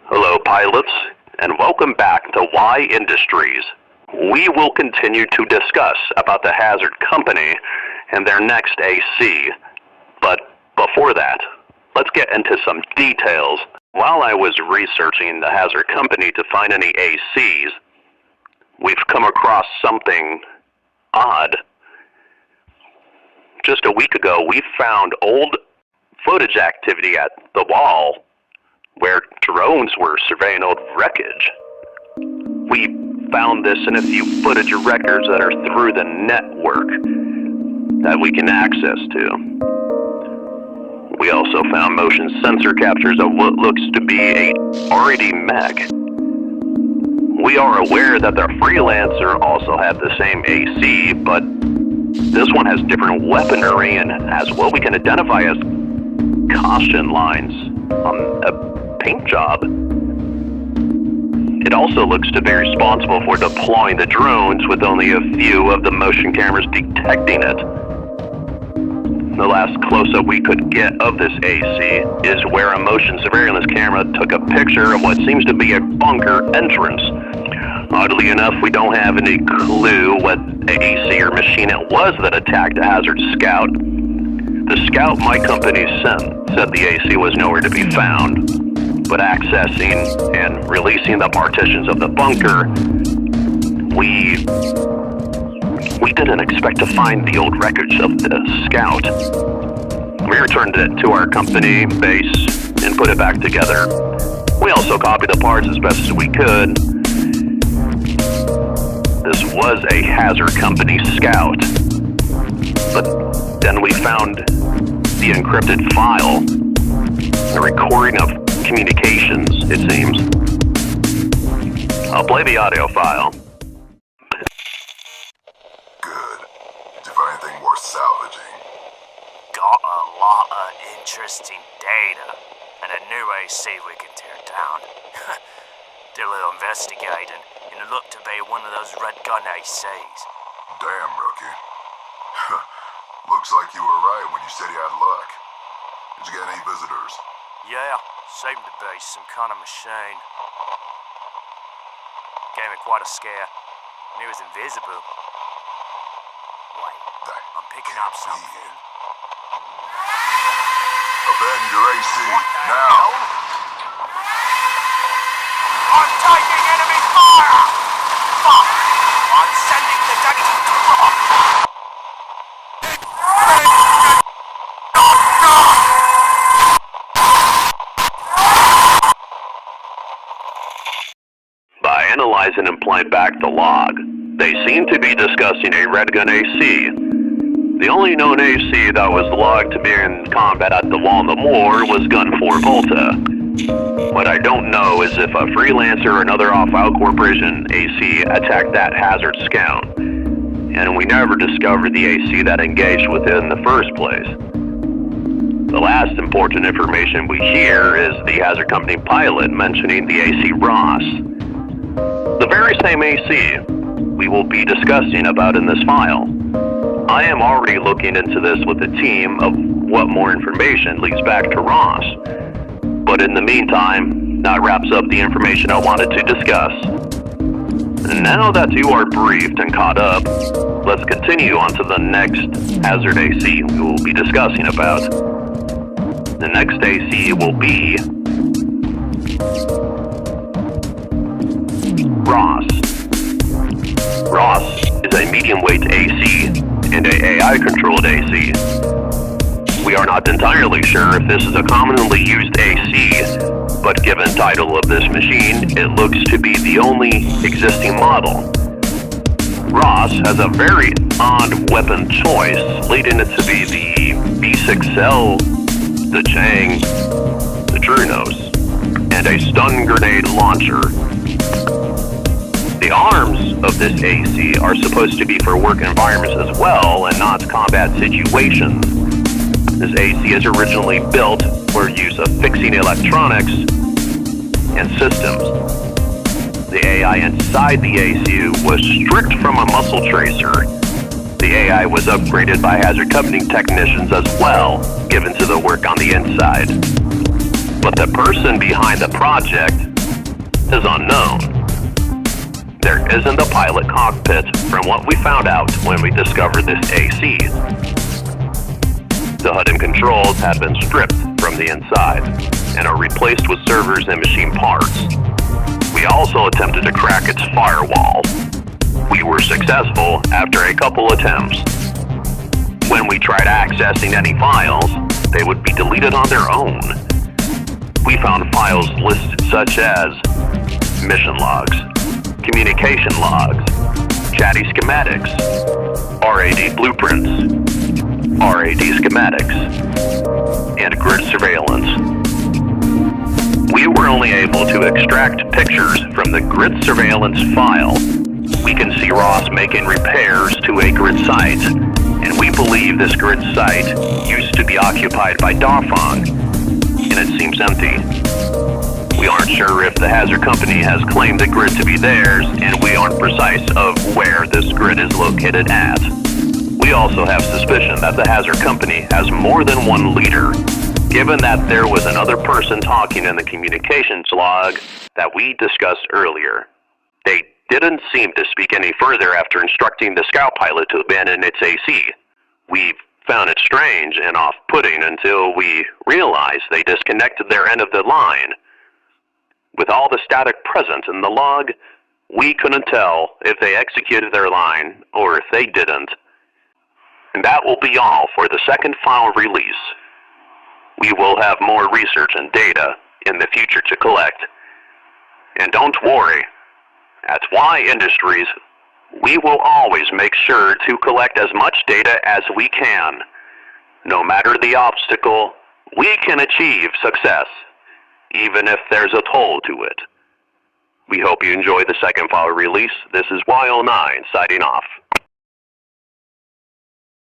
Hello, pilots, and welcome back to Y Industries. We will continue to discuss about the Hazard Company and their next AC. But before that, let's get into some details. While I was researching the Hazard Company to find any ACs, we've come across something odd. Just a week ago, we found old footage activity at the wall where drones were surveying old wreckage. We found this in a few footage records that are through the network that we can access to. We also found motion sensor captures of what looks to be a R.O.S.S mech. We are aware that the Freelancer also had the same AC, but this one has different weaponry and has what we can identify as caution lines on a paint job. It also looks to be responsible for deploying the drones with only a few of the motion cameras detecting it. The last close-up we could get of this AC is where a motion surveillance camera took a picture of what seems to be a bunker entrance. Oddly enough, we don't have any clue what AC or machine it was that attacked a Hazard Scout. The scout my company sent said the AC was nowhere to be found, but accessing and releasing the partitions of the bunker, we didn't expect to find the old wreckage of the scout. We returned it to our company base and put it back together. We also copied the parts as best as we could. This was a Hazard Company scout, but then we found the encrypted file, a recording of communications, it seems. I'll play the audio file. Good. Did you find anything worth salvaging? Got a lot of interesting data, and a new AC we can tear down. Did a little investigating, and it looked to be one of those red gun ACs. Damn, rookie. Looks like you were right when you said you had luck. Did you get any visitors? Yeah, seemed to be some kind of machine. Gave me quite a scare, and he was invisible. Wait, That I'm picking can't up be something. it. Abandon your AC, What the now! hell? I'm taking enemy fire! Fuck! I'm sending the data. By analyzing and playing back the log, they seem to be discussing a red gun AC. The only known AC that was logged to be in combat at the wall in the moor was Gun 4 Volta. What I don't know is if a Freelancer or another off-out corporation AC attacked that Hazard Scout, and we never discovered the AC that engaged with it in the first place. The last important information we hear is the Hazard Company pilot mentioning the AC R.O.S.S. The very same AC we will be discussing about in this file. I am already looking into this with the team of what more information leads back to R.O.S.S. But in the meantime, that wraps up the information I wanted to discuss. And now that you are briefed and caught up, let's continue on to the next Hazard AC we will be discussing about. The next AC will be R.O.S.S. R.O.S.S is a medium-weight AC and a AI-controlled AC. We are not entirely sure if this is a commonly used AC, but given title of this machine, it looks to be the only existing model. R.O.S.S has a very odd weapon choice, leading it to be the B6L, the Chang, the Trunos, and a stun grenade launcher. The arms of this AC are supposed to be for work environments as well, and not combat situations. This AC is originally built for use of fixing electronics and systems. The AI inside the ACU was stripped from a muscle tracer. The AI was upgraded by hazard company technicians as well, given to the work on the inside. But the person behind the project is unknown. There isn't a pilot cockpit from what we found out when we discovered this AC. The HUD and controls have been stripped from the inside and are replaced with servers and machine parts. We also attempted to crack its firewall. We were successful after a couple attempts. When we tried accessing any files, they would be deleted on their own. We found files listed such as mission logs, communication logs, chatty schematics, RAD blueprints, RAD schematics, and grid surveillance. We were only able to extract pictures from the grid surveillance file. We can see R.O.S.S making repairs to a grid site, and we believe this grid site used to be occupied by Dafeng, and it seems empty. We aren't sure if the hazard company has claimed the grid to be theirs, and we aren't precise of where this grid is located at. We also have suspicion that the hazard company has more than one leader, given that there was another person talking in the communications log that we discussed earlier. They didn't seem to speak any further after instructing the scout pilot to abandon its AC. We found it strange and off-putting until we realized they disconnected their end of the line. With all the static present in the log, we couldn't tell if they executed their line or if they didn't. And that will be all for the second file release. We will have more research and data in the future to collect. And don't worry, at Y Industries, we will always make sure to collect as much data as we can. No matter the obstacle, we can achieve success, even if there's a toll to it. We hope you enjoy the second file release. This is Y09 signing off.